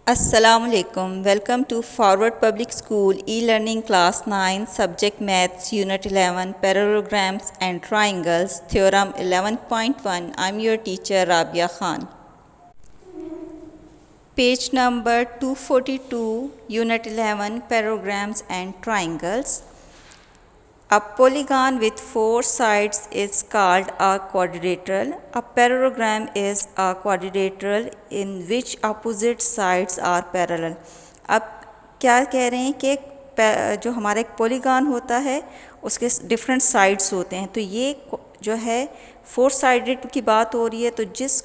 Assalamualaikum. Welcome to Forward Public School e-learning class 9 subject maths unit 11 parallelograms and triangles theorem 11.1. I'm your teacher Rabia Khan. Page number 242 unit 11 parallelograms and triangles. A polygon with four sides is called a quadrilateral. A parallelogram is a quadrilateral in which opposite sides are parallel. अब क्या कह रहे हैं कि जो हमारा एक polygon होता है उसके डिफरेंट साइड्स होते हैं, तो ये जो है फोर साइडेड की बात हो रही है, तो जिस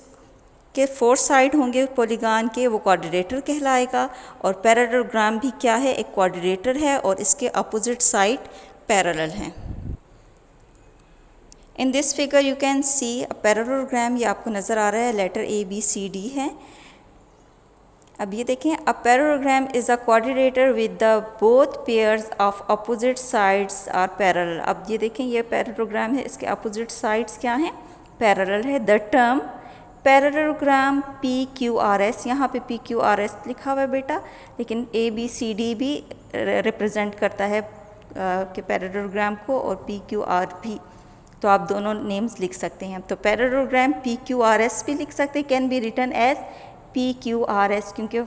के फोर साइड होंगे पॉलीगॉन के वो क्वाड्रिलेटरल कहलाएगा। और पैरेललोग्राम भी क्या है, एक क्वाड्रिलेटरल है और इसके अपोजिट साइड पैरेलल हैं। In this figure you can see a parallelogram, ये आपको नज़र आ रहा है, लेटर ABCD है। अब ये देखें, a parallelogram is a quadrilateral with the both pairs of opposite sides are parallel. अब ये देखें, ये पैरेललोग्राम है, इसके अपोजिट साइड्स क्या हैं, पैरेलल है। द टर्म पैरेललोग्राम PQRS, यहाँ पे PQRS लिखा हुआ है बेटा, लेकिन ABCD भी रिप्रेजेंट करता है के पैरेललोग्राम को, और PQR भी, तो आप दोनों नेम्स लिख सकते हैं। तो पैरेललोग्राम PQRS भी लिख सकते हैं, can be written as PQRS, क्योंकि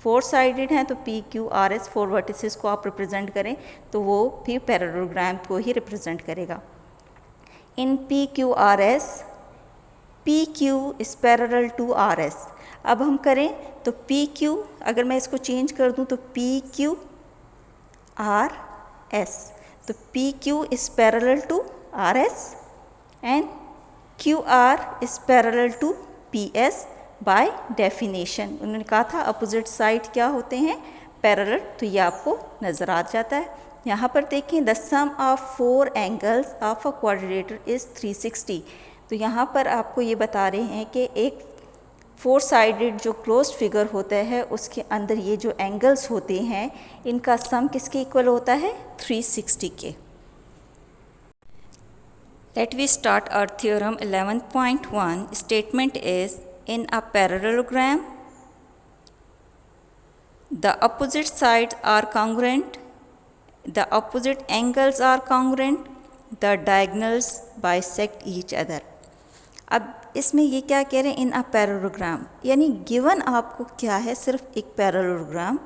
फोर साइडेड हैं तो PQRS फोर वर्टिसेस को आप रिप्रेजेंट करें तो वो भी पैरेललोग्राम को ही रिप्रेजेंट करेगा। In PQRS PQ is parallel to RS। अब हम करें तो PQ, अगर मैं इसको चेंज कर दूं तो PQRS, तो PQ is parallel to RS and QR is parallel to PS by definition. उन्होंने कहा था अपोजिट साइड क्या होते हैं, पैरेलल, तो ये आपको नज़र आ जाता है। यहाँ पर देखें, the sum of four angles of a quadrilateral is 360। तो यहाँ पर आपको ये बता रहे हैं कि एक फोर साइडेड जो क्लोज फिगर होता है उसके अंदर ये जो एंगल्स होते हैं इनका सम किसके इक्वल होता है, 360 के। Let we start our theorem 11.1। Statement is in a parallelogram the opposite sides are congruent, the opposite angles are congruent, the diagonals bisect each other. अब इसमें ये क्या कह रहे हैं, इन अ पैरेललोग्राम, यानी गिवन आपको क्या है, सिर्फ एक पैरेललोग्राम,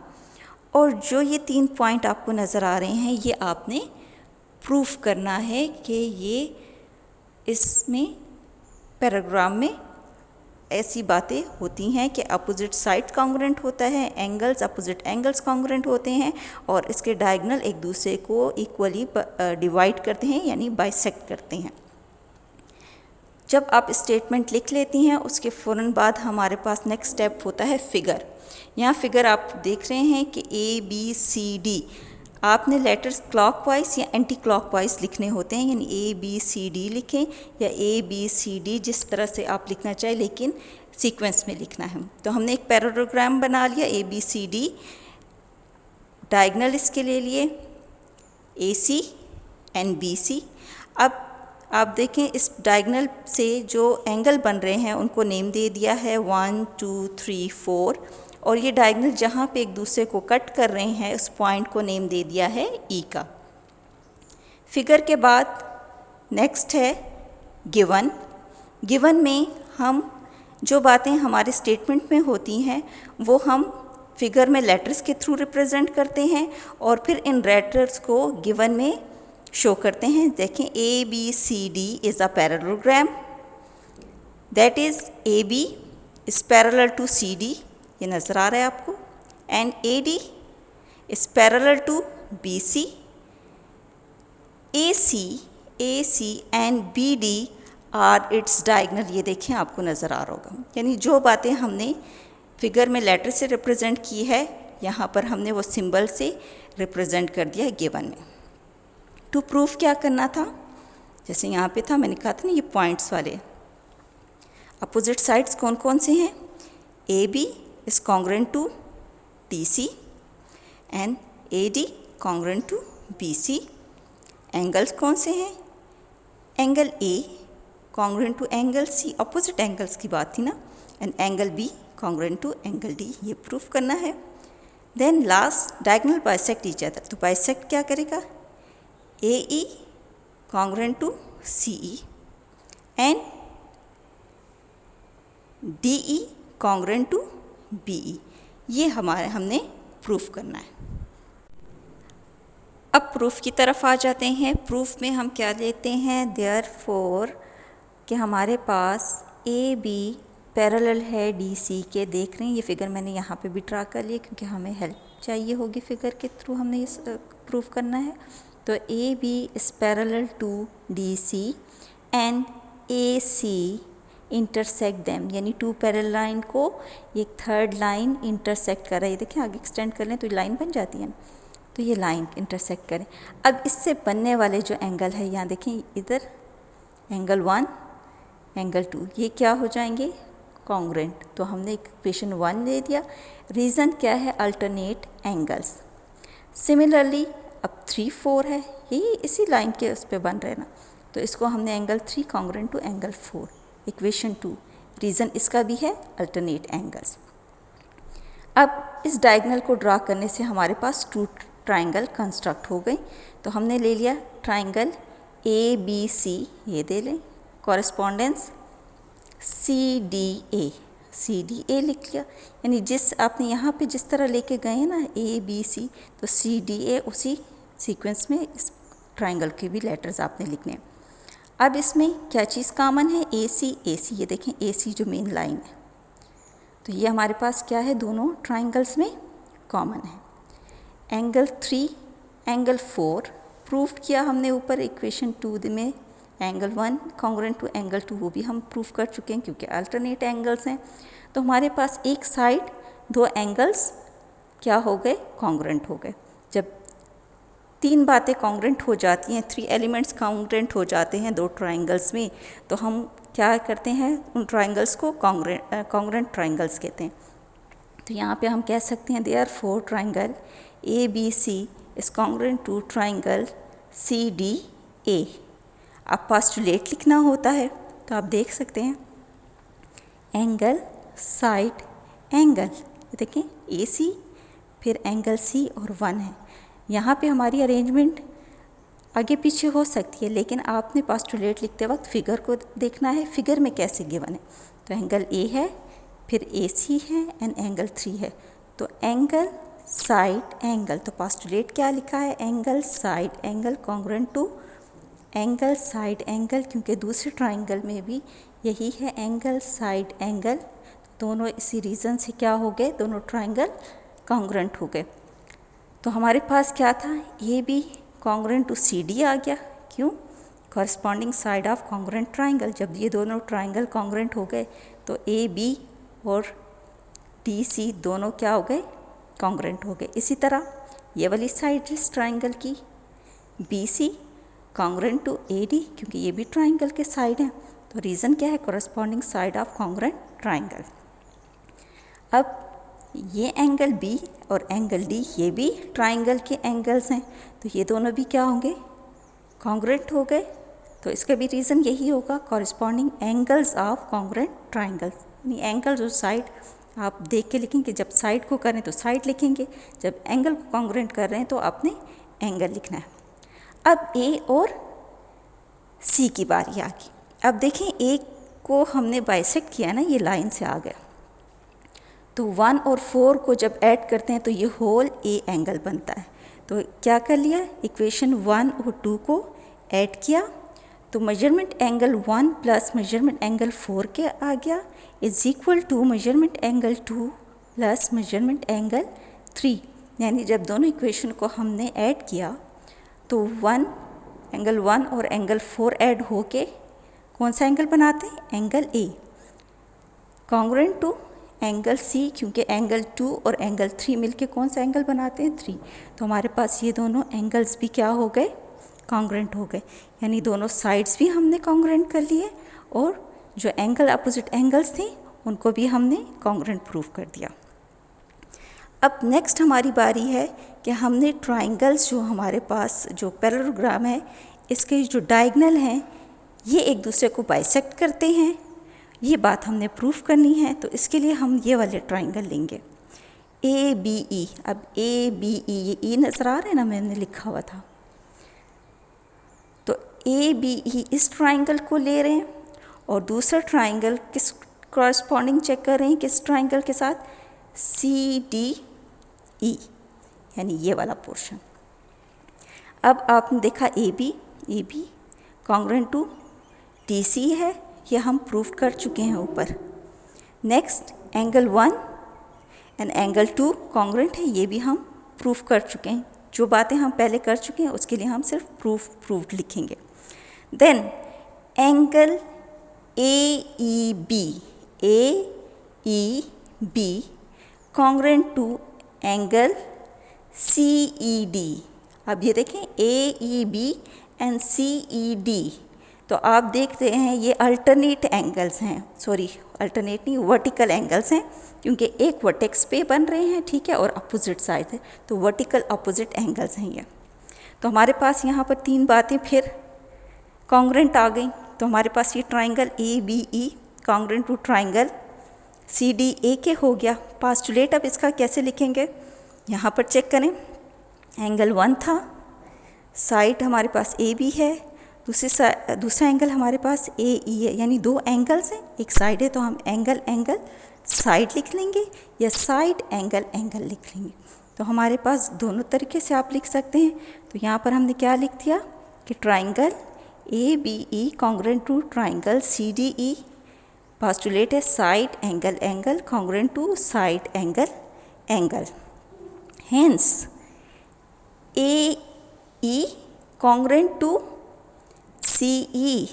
और जो ये 3 पॉइंट आपको नज़र आ रहे हैं ये आपने प्रूफ करना है कि ये इसमें पैरेललोग्राम में ऐसी बातें होती हैं कि अपोजिट साइड कॉन्ग्रुएंट होता है, एंगल्स अपोजिट एंगल्स कॉन्ग्रुएंट होते हैं, और इसके डायगोनल एक दूसरे को इक्वली डिवाइड करते हैं यानी बाइसेक्ट करते हैं। जब आप स्टेटमेंट लिख लेती हैं उसके फ़ौरन बाद हमारे पास नेक्स्ट स्टेप होता है फिगर। यहाँ फिगर आप देख रहे हैं कि ABCD, आपने लेटर्स क्लॉकवाइज या एंटी क्लॉकवाइज लिखने होते हैं, यानी ABCD लिखें या ABCD, जिस तरह से आप लिखना चाहें, लेकिन सीक्वेंस में लिखना है। तो हमने एक पैरेललोग्राम बना लिया ABCD, डायगोनल इसके ले लिए AC एंड BC। अब आप देखें इस डायगोनल से जो एंगल बन रहे हैं उनको नेम दे दिया है 1 2 3 4, और ये डायगोनल जहाँ पे एक दूसरे को कट कर रहे हैं उस पॉइंट को नेम दे दिया है E का। फिगर के बाद नेक्स्ट है गिवन। गिवन में हम जो बातें हमारे स्टेटमेंट में होती हैं वो हम फिगर में लेटर्स के थ्रू रिप्रेजेंट करते हैं और फिर इन लेटर्स को गिवन में शो करते हैं। देखें, ABCD is a parallelogram, that is AB is parallel to CD, ये नज़र आ रहा है आपको, and AD is parallel to BC, AC and BD are its diagonal, ये देखें आपको नज़र आ रहा होगा। यानी जो बातें हमने फिगर में लेटर से रिप्रेजेंट की है यहाँ पर हमने वो सिंबल से रिप्रेजेंट कर दिया गिवन में। टू प्रूफ क्या करना था, जैसे यहाँ पे था, मैंने कहा था ना ये पॉइंट्स वाले अपोजिट साइड्स कौन कौन से हैं, AB is congruent to DC and AD congruent to BC। Angles कौन से हैं, angle A congruent to angle C, opposite angles की बात थी ना, and angle B congruent to angle D, ये प्रूफ करना है। Then last, diagonal bisect each other, तो बाइसेक्ट क्या करेगा, A E congruent to C E and D E congruent to B E, ये हमने प्रूफ करना है। अब प्रूफ की तरफ आ जाते हैं। प्रूफ में हम क्या लेते हैं, देयरफॉर कि हमारे पास ए बी पैरेलल है डी सी के। देख रहे हैं ये फिगर मैंने यहाँ पे भी ड्रा कर लिया क्योंकि हमें हेल्प चाहिए होगी, फिगर के थ्रू हमने ये प्रूफ करना है। तो A B is parallel to D C and A C intersect them, यानी टू पैरेलल लाइन को एक थर्ड लाइन इंटरसेक्ट कर रही है। देखें आगे एक्सटेंड कर लें तो लाइन बन जाती है ना, तो ये लाइन इंटरसेक्ट करें। अब इससे बनने वाले जो एंगल है, यहाँ देखें इधर एंगल 1 एंगल 2, ये क्या हो जाएंगे, कॉन्ग्रेंट। तो हमने इक्वेशन 1 दे दिया। रीज़न क्या है, अल्टरनेट एंगल्स। सिमिलरली अब 3 4 है, यही इसी लाइन के उस पर बन रहे ना, तो इसको हमने angle 3 congruent to angle 4, equation 2। Reason इसका भी है अल्टरनेट एंगल्स। अब इस डायगोनल को ड्रा करने से हमारे पास 2 ट्राइंगल कंस्ट्रक्ट हो गई। तो हमने ले लिया ट्राइंगल ए बी सी, ये दे लें, कॉरेस्पॉन्डेंस सी डी ए लिख लिया, यानी जिस आपने यहाँ पे जिस तरह लेके गए हैं ना ए बी सी, तो सी डी ए उसी सीक्वेंस में इस ट्राइंगल के भी लेटर्स आपने लिखने हैं। अब इसमें क्या चीज़ कॉमन है, ए सी, ये देखें ए सी जो मेन लाइन है, तो ये हमारे पास क्या है, दोनों ट्राइंगल्स में कॉमन है। एंगल 3 एंगल 4 प्रूफ किया हमने ऊपर इक्वेशन 2 में। एंगल 1 कॉन्ग्रेंट टू एंगल 2, वो भी हम प्रूफ कर चुके हैं क्योंकि अल्टरनेट एंगल्स हैं। तो हमारे पास एक साइड 2 एंगल्स क्या हो गए, कॉन्ग्रेंट हो गए। जब 3 बातें कॉन्ग्रेंट हो जाती हैं, 3 एलिमेंट्स कॉन्ग्रेंट हो जाते हैं 2 ट्राइंगल्स में, तो हम क्या करते हैं, उन ट्राइंगल्स को कॉन्ग्रेंट ट्राइंगल्स कहते हैं। तो यहाँ पे हम कह सकते हैं therefore triangle A B C is congruent to triangle C D A. अब पोस्टुलेट लिखना होता है, तो आप देख सकते हैं एंगल साइड एंगल, देखें ए सी फिर एंगल सी और 1 है। यहाँ पे हमारी अरेंजमेंट आगे पीछे हो सकती है, लेकिन आपने पोस्टुलेट लिखते वक्त फिगर को देखना है, फिगर में कैसे गिवन है। तो एंगल ए है, फिर ए सी है एंड एंगल 3 है, तो एंगल साइड एंगल। तो पोस्टुलेट क्या लिखा है, angle side angle congruent to angle side angle, क्योंकि दूसरे ट्राइंगल में भी यही है एंगल साइड एंगल। दोनों इसी रीज़न से क्या हो गए, दोनों ट्राइंगल कॉन्ग्रेंट हो गए। तो हमारे पास क्या था, A B congruent to C D आ गया, क्यों, corresponding side of congruent triangle. जब ये दोनों ट्राइंगल कॉन्ग्रेंट हो गए तो ए बी और डी सी दोनों क्या हो गए, कॉन्ग्रेंट हो गए। इसी तरह ये वाली साइड इस ट्राइंगल की B C congruent to A D, क्योंकि ये भी ट्राइंगल के साइड हैं, तो रीज़न क्या है, corresponding side of congruent triangle. अब ये एंगल बी और एंगल डी ये भी ट्राइंगल के एंगल्स हैं, तो ये दोनों भी क्या होंगे, कॉन्ग्रेंट हो गए। तो इसका भी रीज़न यही होगा, corresponding angles of congruent triangles, यानी एंगल्स और साइड आप देख के लिखेंगे। जब साइड को करें तो साइड लिखेंगे, जब एंगल को कॉन्ग्रेंट कर रहे हैं तो आपने एंगल लिखना है। अब ए और सी की बारी आ गई। अब देखें ए को हमने बाइसेक्ट किया ना, ये लाइन से आ गया, तो 1 और 4 को जब ऐड करते हैं तो ये होल ए एंगल बनता है। तो क्या कर लिया, इक्वेशन 1 और 2 को ऐड किया, तो measurement angle 1 plus measurement angle 4 के आ गया is equal to measurement angle 2 plus measurement angle 3। यानी जब दोनों इक्वेशन को हमने ऐड किया तो एंगल 1 और एंगल 4 ऐड होके कौन सा एंगल बनाते हैं, angle A, congruent to angle C, क्योंकि एंगल 2 और एंगल 3 मिलके कौन सा एंगल बनाते हैं, 3। तो हमारे पास ये दोनों एंगल्स भी क्या हो गए, कॉन्ग्रेंट हो गए, यानी दोनों साइड्स भी हमने कॉन्ग्रेंट कर लिए और जो एंगल अपोजिट एंगल्स थे उनको भी हमने कॉन्ग्रेंट प्रूव कर दिया। अब नेक्स्ट हमारी बारी है कि हमने ट्राइंगल्स जो हमारे पास जो पैरेललोग्राम है इसके जो डायगोनल हैं ये एक दूसरे को बाइसेक्ट करते हैं, ये बात हमने प्रूफ करनी है, तो इसके लिए हम ये वाले ट्राइंगल लेंगे ABE। अब ABE, ये E नज़र आ रहा है ना, मैंने लिखा हुआ था, तो ABE इस ट्राइंगल को ले रहे हैं और दूसरा ट्राइंगल किस कॉरस्पॉन्डिंग चेक कर रहे हैं, किस ट्राइंगल के साथ, CDE, यानी ये वाला पोर्शन। अब आपने देखा AB कॉन्ग्रुएंट टू DC है, ये हम प्रूफ कर चुके हैं ऊपर। Next angle 1 and angle 2 congruent है, ये भी हम प्रूफ कर चुके हैं। जो बातें हम पहले कर चुके हैं उसके लिए हम सिर्फ प्रूफ्ड लिखेंगे। Then angle AEB congruent to angle CED। अब ये देखें AEB एंड CED, तो आप देख रहे हैं ये अल्टरनेट एंगल्स हैं, सॉरी अल्टरनेट नहीं, वर्टिकल एंगल्स हैं, क्योंकि एक वर्टेक्स पे बन रहे हैं, ठीक है, और अपोजिट साइड है, तो वर्टिकल अपोजिट एंगल्स हैं ये। तो हमारे पास यहाँ पर 3 बातें फिर कॉन्ग्रुएंट आ गई। तो हमारे पास ये triangle ABE congruent to triangle CDAK हो गया। पास्टुलेट अब इसका कैसे लिखेंगे, यहाँ पर चेक करें, एंगल 1 था, साइड हमारे पास AB है, दूसरा एंगल हमारे पास AE है, यानी 2 एंगल्स हैं, एक साइड है तो हम एंगल साइड लिख लेंगे या साइड एंगल लिख लेंगे। तो हमारे पास दोनों तरीके से आप लिख सकते हैं। तो यहाँ पर हमने क्या लिख दिया कि triangle ABE congruent to triangle CDE, postulate है side angle congruent to side angle. Hence AE congruent to CE,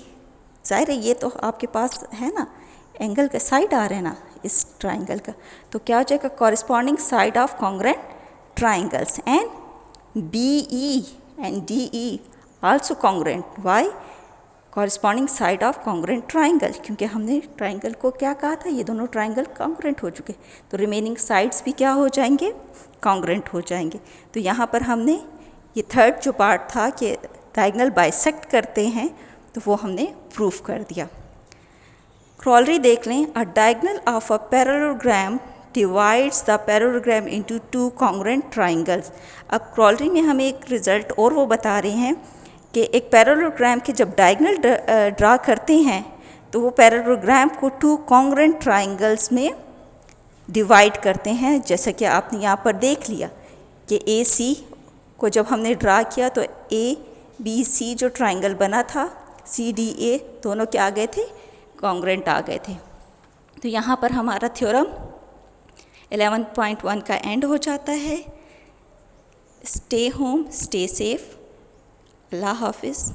जाहिर है ये तो आपके पास है ना, एंगल का साइड आ रहा है ना इस ट्राइंगल का, तो क्या हो जाएगा, corresponding side of congruent triangles. And BE and DE also congruent, why, corresponding side of congruent triangle, क्योंकि हमने ट्राइंगल को क्या कहा था, ये दोनों ट्राइंगल कॉन्ग्रुएंट हो चुके, तो रिमेनिंग साइड्स भी क्या हो जाएंगे, कॉन्ग्रुएंट हो जाएंगे। तो यहाँ पर हमने ये थर्ड जो पार्ट था कि डायगोनल बाइसेक्ट करते हैं, तो वो हमने प्रूफ कर दिया। क्रॉलरी देख लें, अ diagonal of a parallelogram divides the parallelogram into 2 congruent triangles. अब क्रॉलरी में हमें एक रिज़ल्ट और वो बता रहे हैं कि एक पैरेललोग्राम के जब डायगोनल ड्रा करते हैं तो वो पैरेललोग्राम को 2 कॉन्ग्रुएंट ट्राइंगल्स में डिवाइड करते हैं। जैसा कि आपने यहाँ पर देख लिया कि AC को जब हमने ड्रा किया तो ABC जो ट्राइंगल बना था, CDA दोनों क्या आ गए थे, कॉन्ग्रुएंट आ गए थे। तो यहाँ पर हमारा थ्योरम 11.1 का एंड हो जाता है। स्टे होम, स्टे सेफ, अल्लाह हाफिज़।